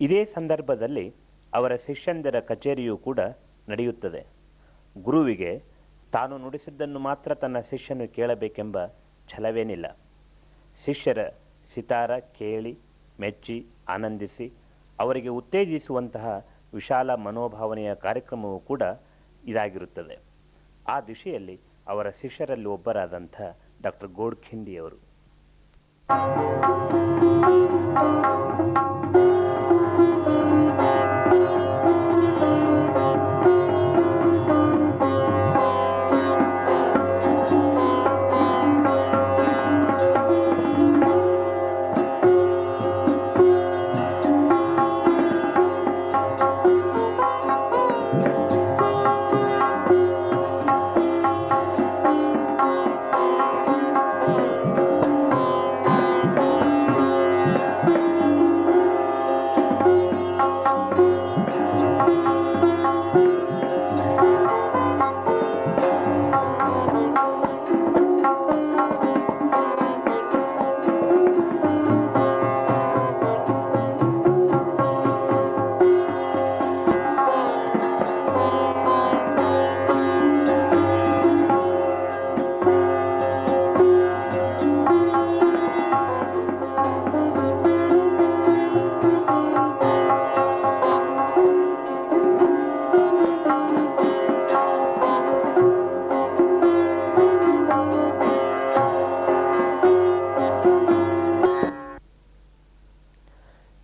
ಇದೇ ಸಂದರ್ಭದಲ್ಲಿ ಅವರ ಶಿಷ್ಯಂದಿರ ಕಚೇರಿಯೂ ಕೂಡ ನಡೆಯುತ್ತದೆ. ಗುರುವಿಗೆ ತಾನು ನುಡಿಸಿದ್ದನ್ನು ಮಾತ್ರ ತನ್ನ ಶಿಷ್ಯನು ಕೇಳಬೇಕೆಂಬ ಛಲವೇನಿಲ್ಲ. ಶಿಷ್ಯರ ಸಿತಾರ ಕೇಳಿ ಮೆಚ್ಚಿ ಆನಂದಿಸಿ ಅವರಿಗೆ ಉತ್ತೇಜಿಸುವಂತಹ ವಿಶಾಲ ಮನೋಭಾವನೆಯ ಕಾರ್ಯಕ್ರಮವೂ ಕೂಡ ಇದಾಗಿರುತ್ತದೆ. ಆ ದಿಶೆಯಲ್ಲಿ ಅವರ ಶಿಷ್ಯರಲ್ಲಿ ಒಬ್ಬರಾದಂಥ ಡಾಕ್ಟರ್ ಗೋಡ್ಖಿಂಡಿಯವರು.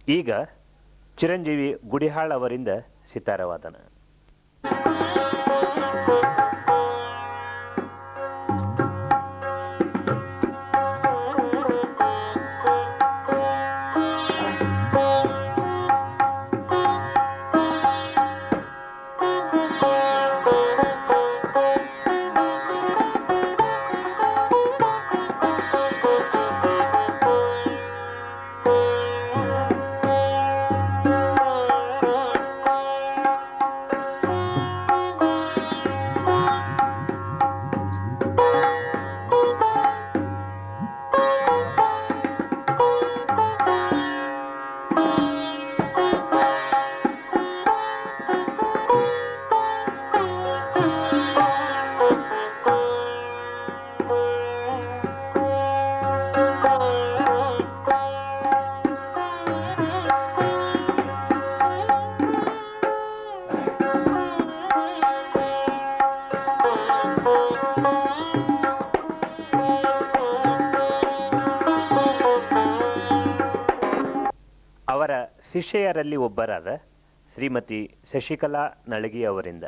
ಈಗ ಚಿರಂಜೀವಿ ಗುಡಿಹಾಳ್ ಅವರಿಂದ ಸಿತಾರವಾದನ. ಅವರ ಶಿಷ್ಯರಲ್ಲಿ ಒಬ್ಬರಾದ ಶ್ರೀಮತಿ ಶಶಿಕಲಾ ನಳಗಿ ಅವರಿಂದ.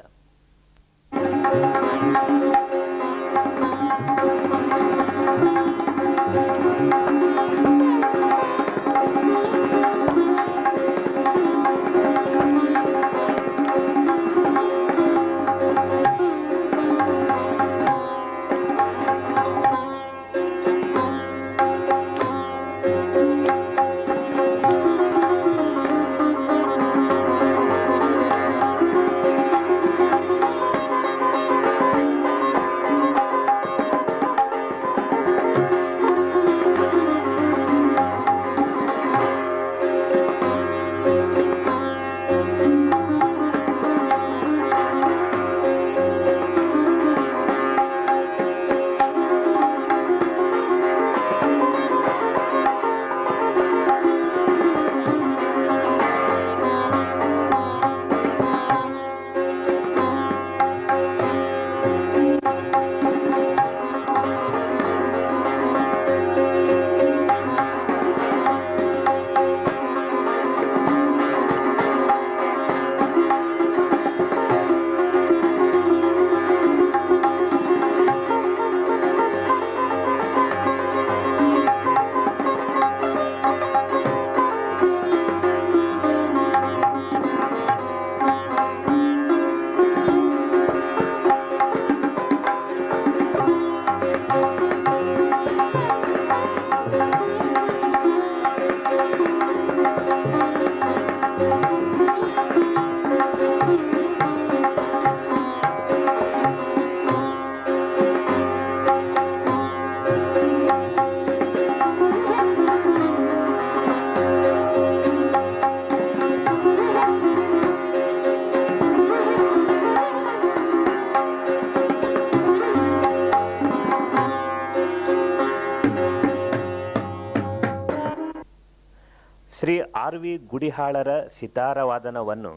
ಶ್ರೀ ಆರ್ ವಿ ಗುಡಿಹಾಳರ ಸಿತಾರವಾದನವನ್ನು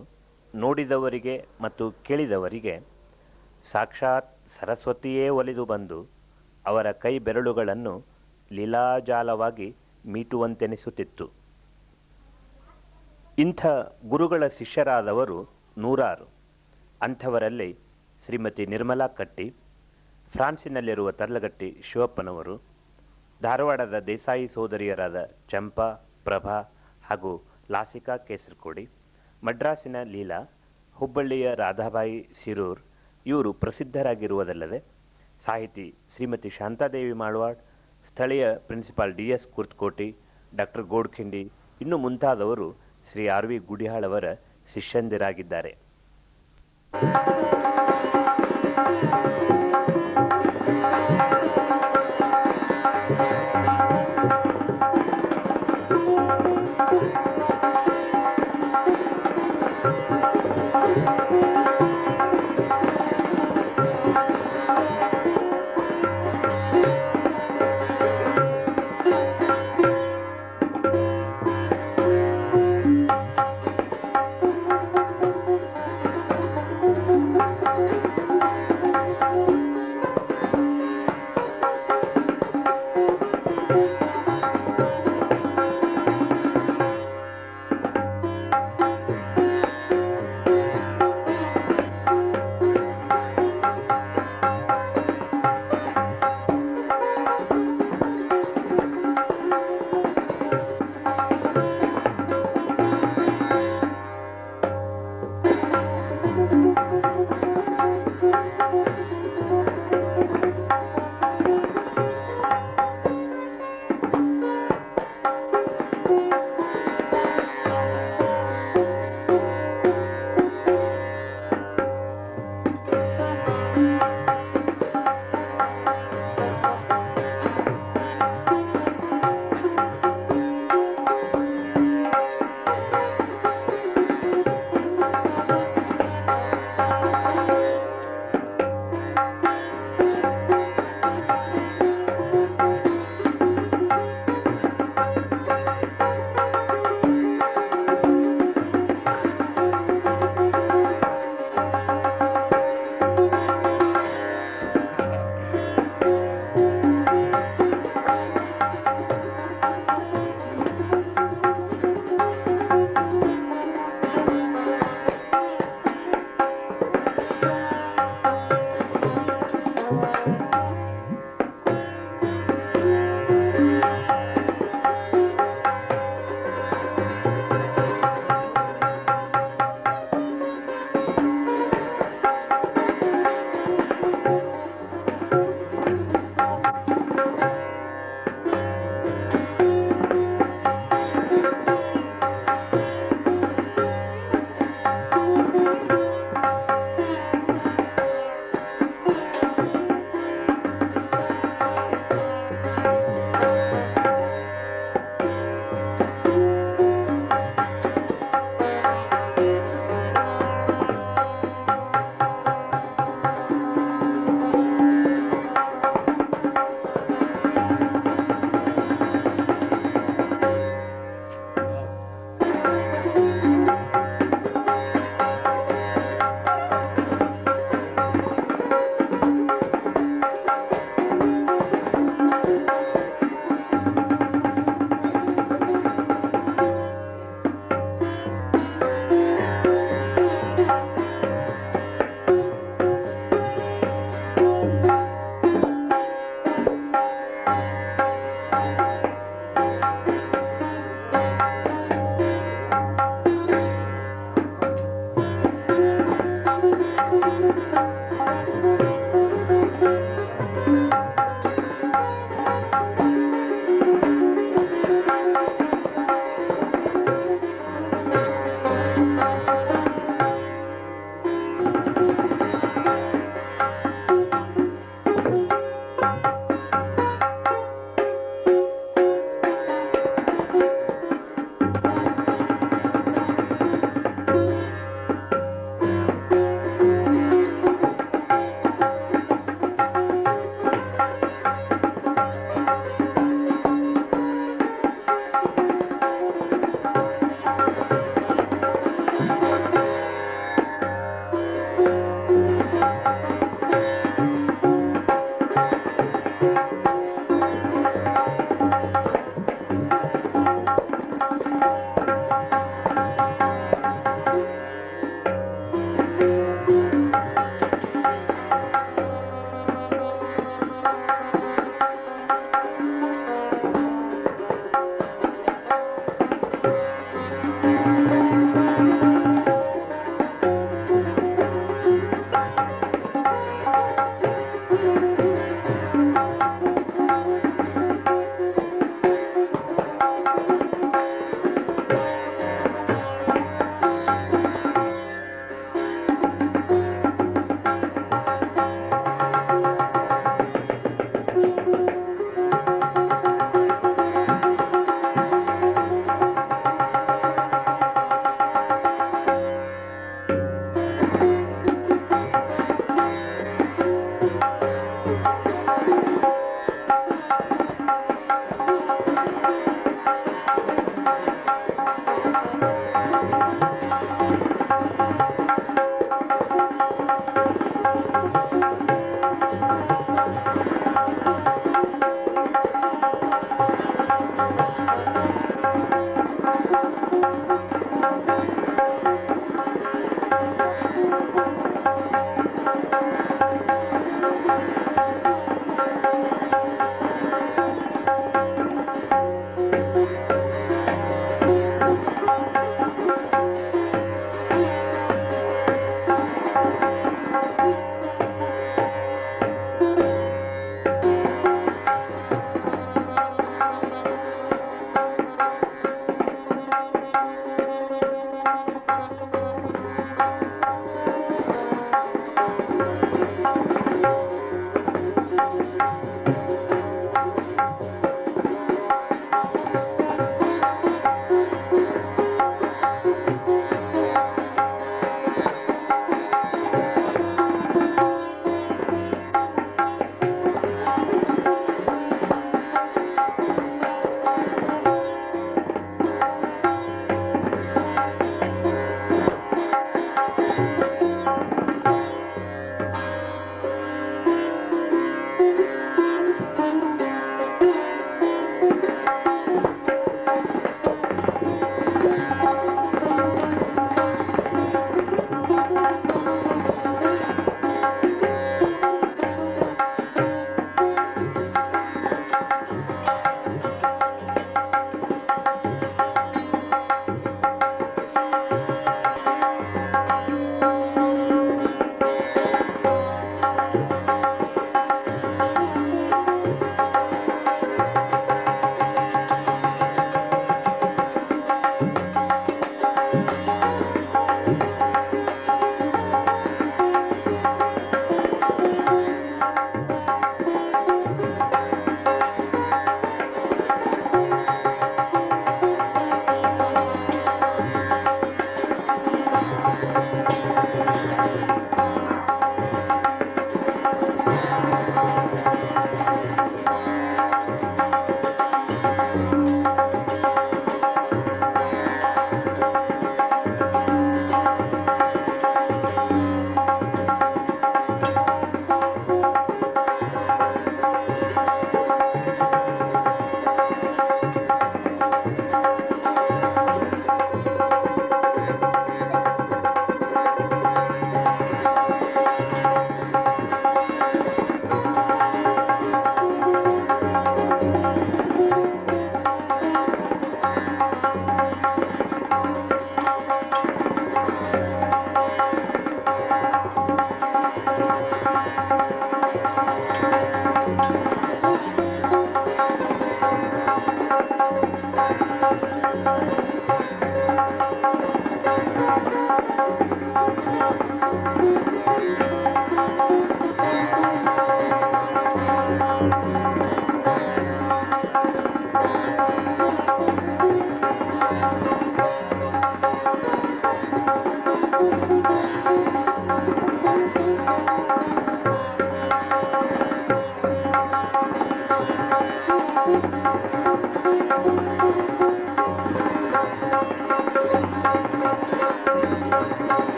ನೋಡಿದವರಿಗೆ ಮತ್ತು ಕೇಳಿದವರಿಗೆ ಸಾಕ್ಷಾತ್ ಸರಸ್ವತಿಯೇ ಒಲಿದು ಬಂದು ಅವರ ಕೈ ಬೆರಳುಗಳನ್ನು ಲೀಲಾಜಾಲವಾಗಿ ಮೀಟುವಂತೆನಿಸುತ್ತಿತ್ತು. ಇಂಥ ಗುರುಗಳ ಶಿಷ್ಯರಾದವರು ನೂರಾರು. ಅಂಥವರಲ್ಲಿ ಶ್ರೀಮತಿ ನಿರ್ಮಲಾ ಕಟ್ಟಿ, ಫ್ರಾನ್ಸಿನಲ್ಲಿರುವ ತರ್ಲಗಟ್ಟಿ ಶಿವಪ್ಪನವರು, ಧಾರವಾಡದ ದೇಸಾಯಿ ಸೋದರಿಯರಾದ ಚಂಪಾ, ಪ್ರಭಾ ಹಾಗೂ ಲಾಸಿಕಾ ಕೇಸರಕೋಡಿ, ಮಡ್ರಾಸಿನ ಲೀಲಾ, ಹುಬ್ಬಳ್ಳಿಯ ರಾಧಾಬಾಯಿ ಸಿರೂರ್ ಇವರು ಪ್ರಸಿದ್ಧರಾಗಿರುವುದಲ್ಲದೆ ಸಾಹಿತಿ ಶ್ರೀಮತಿ ಶಾಂತಾದೇವಿ ಮಾಳ್ವಾಡ್, ಸ್ಥಳೀಯ principal DS Kurtakoti, doctor Godkhindi ಇನ್ನು ಮುಂತಾದವರು ಶ್ರೀ ಆರ್ ವಿ ಗುಡಿಹಾಳವರ ಶಿಷ್ಯಂದಿರಾಗಿದ್ದಾರೆ.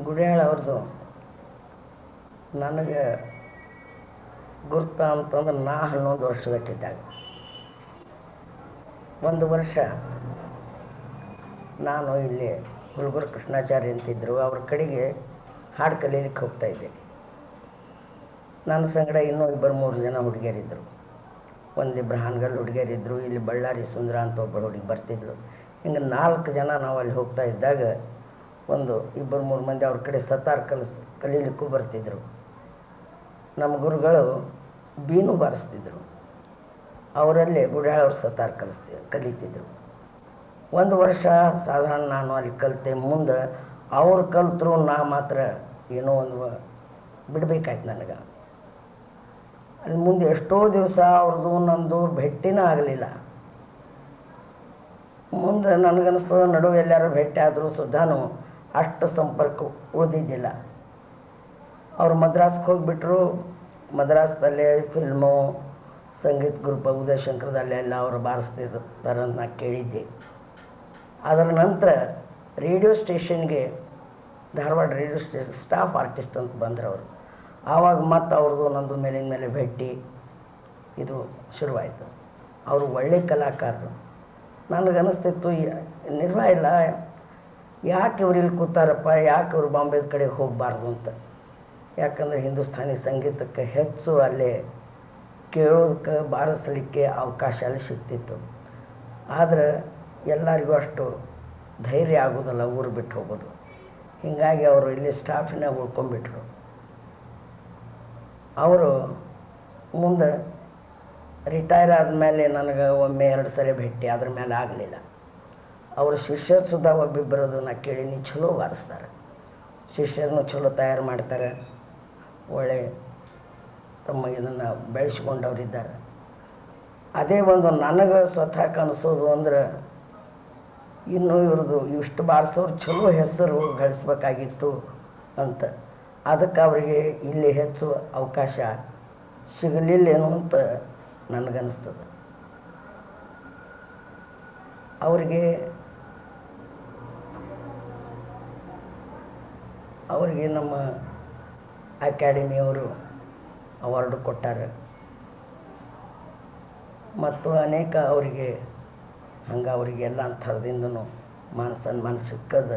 ಗುಡಿಯಾಳ ಅವ್ರದ್ದು ನನಗೆ ಗುರ್ತ ಅಂತಂದ್ರೆ ನಾ 11 ವರ್ಷದಕ್ಕಿದ್ದಾಗ ಒಂದು ವರ್ಷ ನಾನು ಇಲ್ಲಿ ಹುಲ್ಗೂರು ಕೃಷ್ಣಾಚಾರ್ಯ ಅಂತಿದ್ದರು ಅವ್ರ ಕಡೆಗೆ ಹಾಡು ಕಲೀಲಿಕ್ಕೆ ಹೋಗ್ತಾಯಿದ್ದೆ. ನನ್ನ ಸಂಗಡ ಇನ್ನೂ 2-3 ಜನ ಹುಡುಗಿಯರಿದ್ದರು. ಒಂದಿಬ್ಬರು ಹಾನಗಲ್ ಹುಡುಗಿಯರಿದ್ದರು, ಇಲ್ಲಿ ಬಳ್ಳಾರಿ ಸುಂದರ ಅಂತ ಒಬ್ಬರು ಹುಡುಗಿ ಬರ್ತಿದ್ಳು. ಹಿಂಗೆ 4 ಜನ ನಾವು ಅಲ್ಲಿ ಹೋಗ್ತಾ ಇದ್ದಾಗ ಒಂದು 2-3 ಮಂದಿ ಅವ್ರ ಕಡೆ ಸತಾರ್ ಕಲೀಲಿಕ್ಕೂ ಬರ್ತಿದ್ದರು. ನಮ್ಮ ಗುರುಗಳು ಬೀನು ಬಾರಿಸ್ತಿದ್ರು, ಅವರಲ್ಲಿ ಗುಡಿಯಾಳವ್ರು ಸತಾರ್ ಕಲಿತಿದ್ರು. ಒಂದು ವರ್ಷ ಸಾಧಾರಣ ನಾನು ಅಲ್ಲಿ ಕಲಿತೆ. ಮುಂದೆ ಅವ್ರು ಕಲ್ತರು, ನಾ ಮಾತ್ರ ಏನೋ ಒಂದು ಬಿಡಬೇಕಾಯ್ತು ನನಗೆ. ಅಲ್ಲಿ ಮುಂದೆ ಎಷ್ಟೋ ದಿವಸ ಅವ್ರದ್ದು ನಂದು ಭೇಟಿನೇ ಆಗಲಿಲ್ಲ. ಮುಂದೆ ನನಗನ್ನಿಸ್ತದ ನಡುವೆ ಎಲ್ಲರೂ ಭೇಟಿ ಆದರೂ ಸುದ್ದಾನು ಅಷ್ಟು ಸಂಪರ್ಕ ಉಳಿದಿದ್ದಿಲ್ಲ. ಅವರು ಮದ್ರಾಸ್ಗೆ ಹೋಗಿಬಿಟ್ರು. ಮದ್ರಾಸ್ದಲ್ಲೇ ಫಿಲ್ಮು, ಸಂಗೀತ ಗ್ರೂಪ್ ಉದಯಶಂಕರದಲ್ಲೆಲ್ಲ ಅವರು ಬಾರಿಸ್ತಿದ್ದಾರೆ ಅಂತ ನಾನು ಕೇಳಿದ್ದೆ. ಅದರ ನಂತರ ರೇಡಿಯೋ ಸ್ಟೇಷನ್ಗೆ, Dharwad radio station staff artist ಅಂತ ಬಂದರು ಅವರು. ಆವಾಗ ಮತ್ತು ಅವ್ರದ್ದು ನಂದು ಮೇಲಿನ ಮೇಲೆ ಭೇಟಿ ಇದು ಶುರುವಾಯಿತು. ಅವರು ಒಳ್ಳೆ ಕಲಾಕಾರರು. ನನಗನ್ನಿಸ್ತಿತ್ತು ನಿರ್ವಾಹ ಇಲ್ಲ, ಯಾಕೆ ಇವ್ರು ಇಲ್ಲಿ ಕೂತಾರಪ್ಪ, ಯಾಕೆ ಇವ್ರು ಬಾಂಬೆದ ಕಡೆ ಹೋಗಬಾರ್ದು ಅಂತ. ಯಾಕಂದರೆ ಹಿಂದೂಸ್ತಾನಿ ಸಂಗೀತಕ್ಕೆ ಹೆಚ್ಚು ಅಲ್ಲೇ ಕೇಳೋದಕ್ಕೆ ಬಾರಿಸಲಿಕ್ಕೆ ಅವಕಾಶ ಅಲ್ಲಿ ಸಿಗ್ತಿತ್ತು. ಆದರೆ ಎಲ್ಲರಿಗೂ ಅಷ್ಟು ಧೈರ್ಯ ಆಗೋದಲ್ಲ ಊರು ಬಿಟ್ಟು ಹೋಗೋದು. ಹೀಗಾಗಿ ಅವರು ಇಲ್ಲಿ ಸ್ಟಾಫಿನಾಗ ಉಳ್ಕೊಂಡ್ಬಿಟ್ರು. ಅವರು ಮುಂದೆ ರಿಟೈರ್ ಆದಮೇಲೆ ನನಗೆ ಒಮ್ಮೆ 2 ಸರಿ ಭೇಟಿ, ಅದ್ರ ಮೇಲೆ ಆಗಲಿಲ್ಲ. ಅವ್ರ ಶಿಷ್ಯರು ಸುಧಾ ಒಬ್ಬಿಬ್ಬರದು ನಾ ಕೇಳೀನಿ, ಚಲೋ ಬಾರಿಸ್ತಾರೆ, ಶಿಷ್ಯರನ್ನು ಚಲೋ ತಯಾರು ಮಾಡ್ತಾರೆ, ಒಳ್ಳೆ ತಮ್ಮ ಇದನ್ನು ಬೆಳೆಸ್ಕೊಂಡವ್ರಿದ್ದಾರೆ. ಅದೇ ಒಂದು ನನಗೆ ಸ್ವತಃ ಕನಸೋದು ಅಂದ್ರೆ ಇನ್ನೂ ಇವ್ರದ್ದು ಇಷ್ಟು ಬಾರಿಸೋರು ಚಲೋ ಹೆಸರು ಗಳಿಸ್ಬೇಕಾಗಿತ್ತು ಅಂತ. ಅದಕ್ಕೆ ಅವರಿಗೆ ಇಲ್ಲಿ ಹೆಚ್ಚು ಅವಕಾಶ ಸಿಗಲಿಲ್ಲೇನೋ ಅಂತ ನನಗನ್ನಿಸ್ತದೆ. ಅವರಿಗೆ ನಮ್ಮ ಅಕಾಡೆಮಿಯವರು ಅವಾರ್ಡು ಕೊಟ್ಟಾರೆ ಮತ್ತು ಅನೇಕ ಅವರಿಗೆ ಹಂಗೆ ಅವರಿಗೆಲ್ಲ ಅಂಥದ್ದಿಂದನೂ ಸನ್ಮಾನ ಸಿಕ್ಕದ.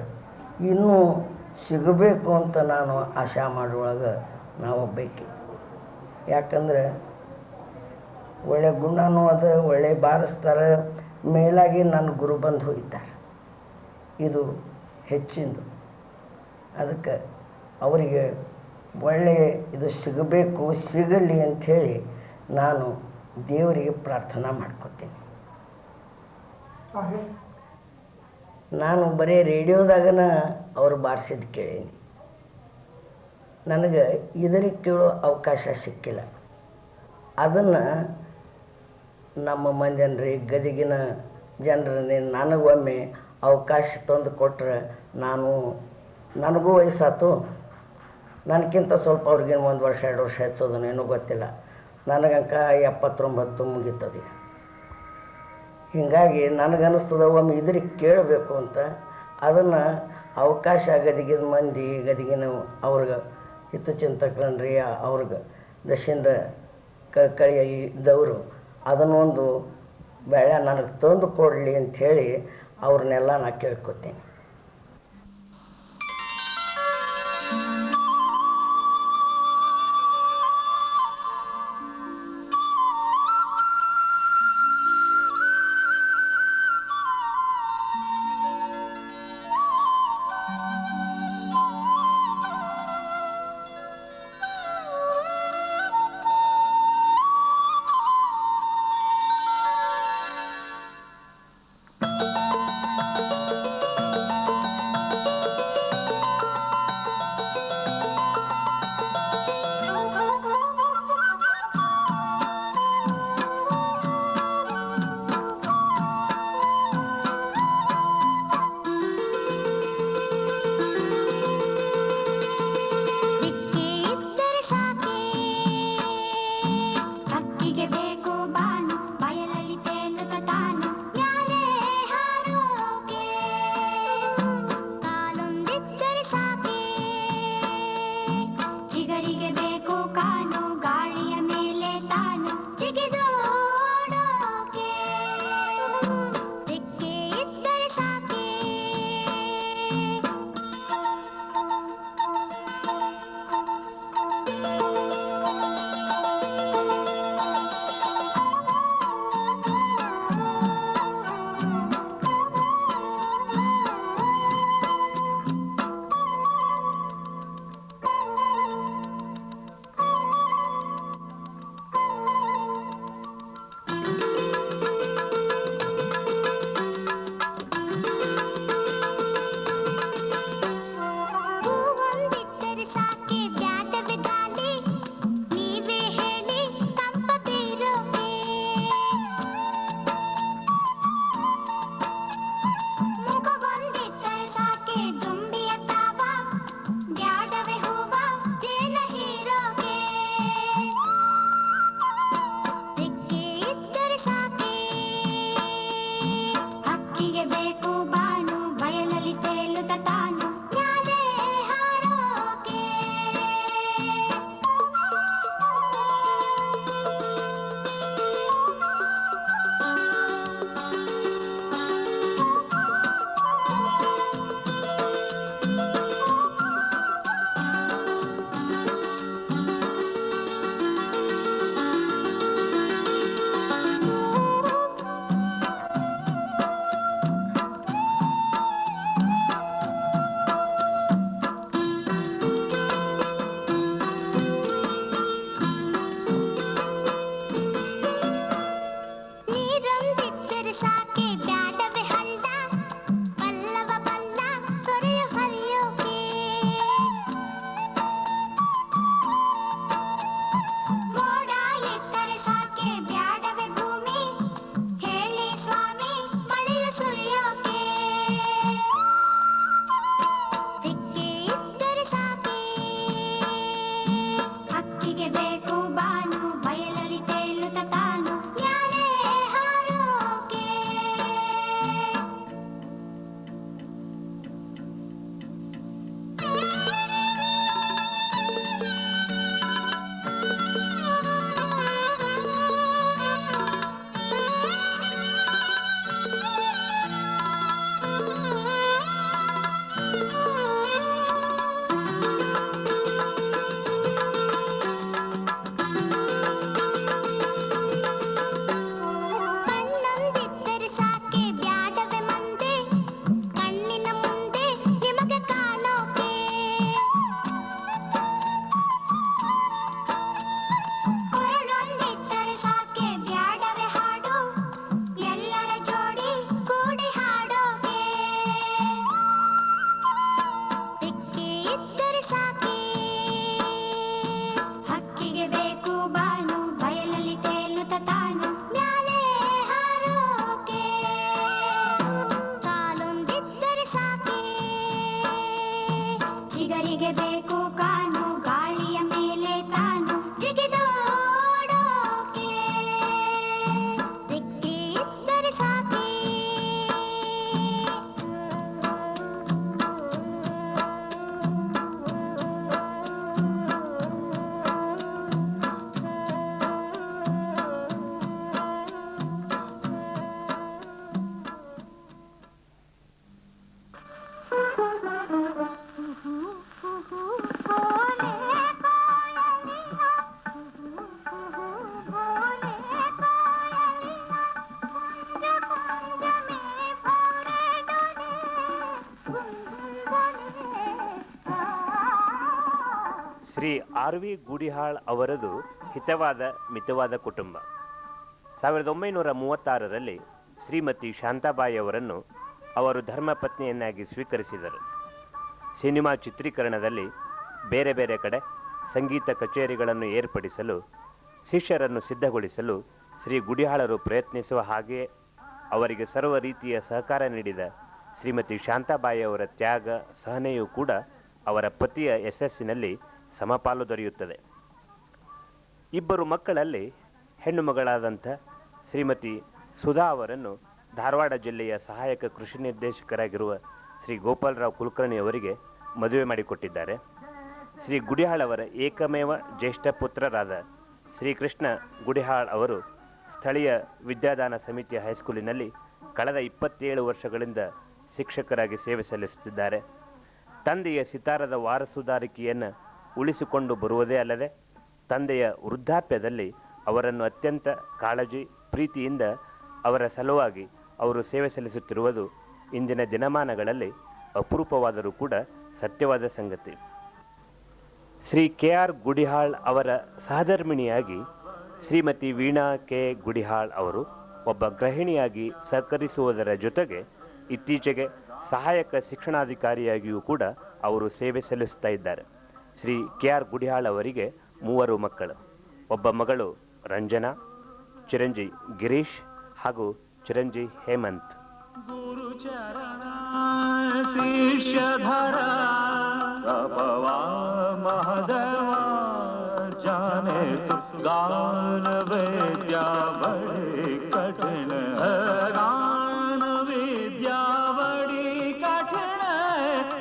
ಇನ್ನೂ ಸಿಗಬೇಕು ಅಂತ ನಾನು ಆಶಾ ಮಾಡುವಾಗ ನಾವೊಬ್ಬಾಕಿ. ಯಾಕಂದರೆ ಒಳ್ಳೆ ಗುಣನೂ ಅದ, ಒಳ್ಳೆ ಬಾರಿಸ್ತಾರೆ, ಮೇಲಾಗಿ ನನ್ನ ಗುರುಬಂಧು ಇದ್ದಾರೆ, ಇದು ಹೆಚ್ಚಿಂದು. ಅದಕ್ಕೆ ಅವರಿಗೆ ಒಳ್ಳೆಯ ಇದು ಸಿಗಬೇಕು, ಸಿಗಲಿ ಅಂಥೇಳಿ ನಾನು ದೇವರಿಗೆ ಪ್ರಾರ್ಥನಾ ಮಾಡ್ಕೊತೀನಿ. ನಾನು ಬರೀ ರೇಡಿಯೋದಾಗನ ಅವರು ಬಾರಿಸಿದ್ದು ಕೇಳೀನಿ, ನನಗೆ ಇದರಿಗೆ ಕೇಳೋ ಅವಕಾಶ ಸಿಕ್ಕಿಲ್ಲ. ಅದನ್ನು ನಮ್ಮ ಮಂದಿಯನ್ರಿ ಗದಗಿನ ಜನರನ್ನೇ ನನಗೊಮ್ಮೆ ಅವಕಾಶ ತಂದು ಕೊಟ್ಟರೆ ನನಗೂ ವಯಸ್ಸಾತು, ನನಗಿಂತ ಸ್ವಲ್ಪ ಅವ್ರಿಗೇನು 1 ವರ್ಷ 2 ವರ್ಷ ಹೆಚ್ಚೋದನ್ನು ಏನೂ ಗೊತ್ತಿಲ್ಲ. ನನಗಂಕ 79 ಮುಗೀತದೆ. ಹೀಗಾಗಿ ನನಗನ್ನಿಸ್ತದ ಒಮ್ಮೆ ಇದ್ರಿಗೆ ಕೇಳಬೇಕು ಅಂತ. ಅದನ್ನು ಅವಕಾಶ ಗದಗಿನ ಮಂದಿ, ಗದಗಿನ ಅವ್ರಿಗೆ ಹಿತಚಿಂತಕರನ್ರಿ, ಅವ್ರಿಗೆ ದಶಿಂದ ಕಳಿ ಇದ್ದವರು ಅದನ್ನೊಂದು ಬೇಡ ನನಗೆ ತಂದು ಕೊಡಲಿ ಅಂಥೇಳಿ ಅವ್ರನ್ನೆಲ್ಲ ನಾನು ಕೇಳ್ಕೊತೀನಿ. ಶ್ರೀ ಆರ್ ವಿ ಗುಡಿಹಾಳ್ ಅವರದು ಹಿತವಾದ ಮಿತವಾದ ಕುಟುಂಬ. 1936ರಲ್ಲಿ ಶ್ರೀಮತಿ ಶಾಂತಾಬಾಯಿ ಅವರನ್ನು ಅವರು ಧರ್ಮಪತ್ನಿಯನ್ನಾಗಿ ಸ್ವೀಕರಿಸಿದರು. ಸಿನಿಮಾ ಚಿತ್ರೀಕರಣದಲ್ಲಿ ಬೇರೆ ಬೇರೆ ಕಡೆ ಸಂಗೀತ ಕಚೇರಿಗಳನ್ನು ಏರ್ಪಡಿಸಲು, ಶಿಷ್ಯರನ್ನು ಸಿದ್ಧಗೊಳಿಸಲು ಶ್ರೀ ಗುಡಿಹಾಳರು ಪ್ರಯತ್ನಿಸುವ ಹಾಗೆಯೇ ಅವರಿಗೆ ಸರ್ವ ರೀತಿಯ ಸಹಕಾರ ನೀಡಿದ ಶ್ರೀಮತಿ ಶಾಂತಾಬಾಯಿ ಅವರ ತ್ಯಾಗ ಸಹನೆಯೂ ಕೂಡ ಅವರ ಪತಿಯ ಯಶಸ್ಸಿನಲ್ಲಿ ಸಮಪಾಲು ದೊರೆಯುತ್ತದೆ. ಇಬ್ಬರು ಮಕ್ಕಳಲ್ಲಿ ಹೆಣ್ಣು ಮಗಳಾದಂಥ ಶ್ರೀಮತಿ ಸುಧಾ ಅವರನ್ನು ಧಾರವಾಡ ಜಿಲ್ಲೆಯ ಸಹಾಯಕ ಕೃಷಿ ನಿರ್ದೇಶಕರಾಗಿರುವ ಶ್ರೀ ಗೋಪಾಲರಾವ್ ಕುಲಕರ್ಣಿ ಅವರಿಗೆ ಮದುವೆ ಮಾಡಿಕೊಟ್ಟಿದ್ದಾರೆ. ಶ್ರೀ ಗುಡಿಹಾಳ್ ಅವರ ಏಕಮೇವ ಜ್ಯೇಷ್ಠ ಪುತ್ರರಾದ ಶ್ರೀಕೃಷ್ಣ ಗುಡಿಹಾಳ್ ಅವರು ಸ್ಥಳೀಯ ವಿದ್ಯಾದಾನ ಸಮಿತಿಯ ಹೈಸ್ಕೂಲಿನಲ್ಲಿ ಕಳೆದ 27 ವರ್ಷಗಳಿಂದ ಶಿಕ್ಷಕರಾಗಿ ಸೇವೆ ಸಲ್ಲಿಸುತ್ತಿದ್ದಾರೆ. ತಂದೆಯ ಸಿತಾರದ ವಾರಸುದಾರಿಕೆಯನ್ನು ಉಳಿಸಿಕೊಂಡು ಬರುವುದೇ ಅಲ್ಲದೆ ತಂದೆಯ ವೃದ್ಧಾಪ್ಯದಲ್ಲಿ ಅವರನ್ನು ಅತ್ಯಂತ ಕಾಳಜಿ ಪ್ರೀತಿಯಿಂದ ಅವರ ಸಲುವಾಗಿ ಅವರು ಸೇವೆ ಸಲ್ಲಿಸುತ್ತಿರುವುದು ಇಂದಿನ ದಿನಮಾನಗಳಲ್ಲಿ ಅಪರೂಪವಾದರೂ ಕೂಡ ಸತ್ಯವಾದ ಸಂಗತಿ. ಶ್ರೀ ಕೆ ಆರ್ ಗುಡಿಹಾಳ್ ಅವರ ಸಹಧರ್ಮಿಣಿಯಾಗಿ ಶ್ರೀಮತಿ ವೀಣಾ ಕೆ ಗುಡಿಹಾಳ್ ಅವರು ಒಬ್ಬ ಗೃಹಿಣಿಯಾಗಿ ಸಹಕರಿಸುವುದರ ಜೊತೆಗೆ ಇತ್ತೀಚೆಗೆ ಸಹಾಯಕ ಶಿಕ್ಷಣಾಧಿಕಾರಿಯಾಗಿಯೂ ಕೂಡ ಅವರು ಸೇವೆ ಸಲ್ಲಿಸುತ್ತಾ ಇದ್ದಾರೆ. ಶ್ರೀ ಕೆ ಆರ್ ಗುಡಿಹಾಳ್ ಅವರಿಗೆ 3 ಮಕ್ಕಳು. ಒಬ್ಬ ಮಗಳು ರಂಜನಾ, ಚಿರಂಜಿ ಗಿರೀಶ್ ಹಾಗೂ ಚಿರಂಜಿ ಹೇಮಂತ್. ಗುರುಚರಣ ಶಿಷ್ಯಧರ ತಪವಾ ಮಹದೇವ जाने तो गान विद्या बड़ी कठिन है, गान विद्या बड़ी कठिन है,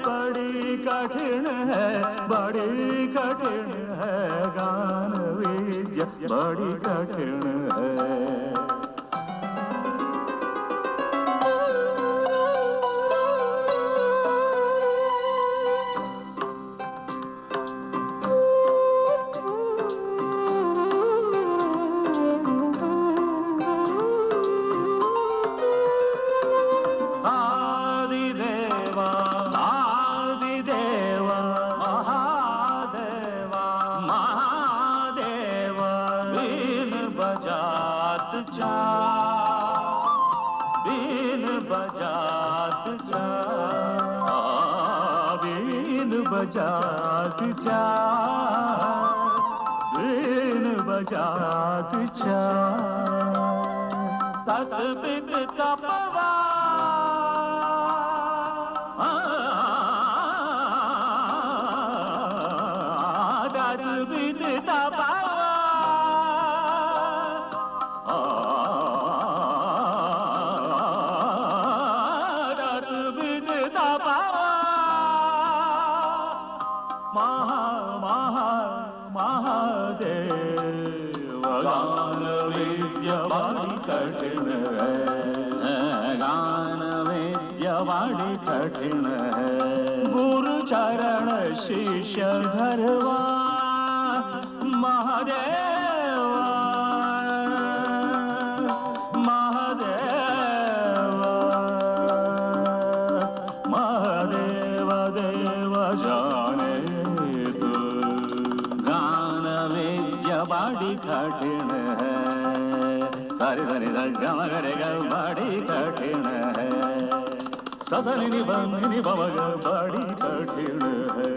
बड़ी कठिन है, बड़ी कठिन है, गान विद्या बड़ी कठिन है. बजात चा बीन बजात चा तत्पित तपवा तत्पित तपवा तत्पित तपवा महादेव गान विद्या बड़ी कठिन है, गान विद्या बड़ी कठिन है. गुरु चरण शिष्य धरवा महादेव महादेव महादेव देव जाने बड़ी कठिन है. सारी सारी गम करेगा बड़ी कठिन है. ससनी बनी बबग बड़ी कठिन है.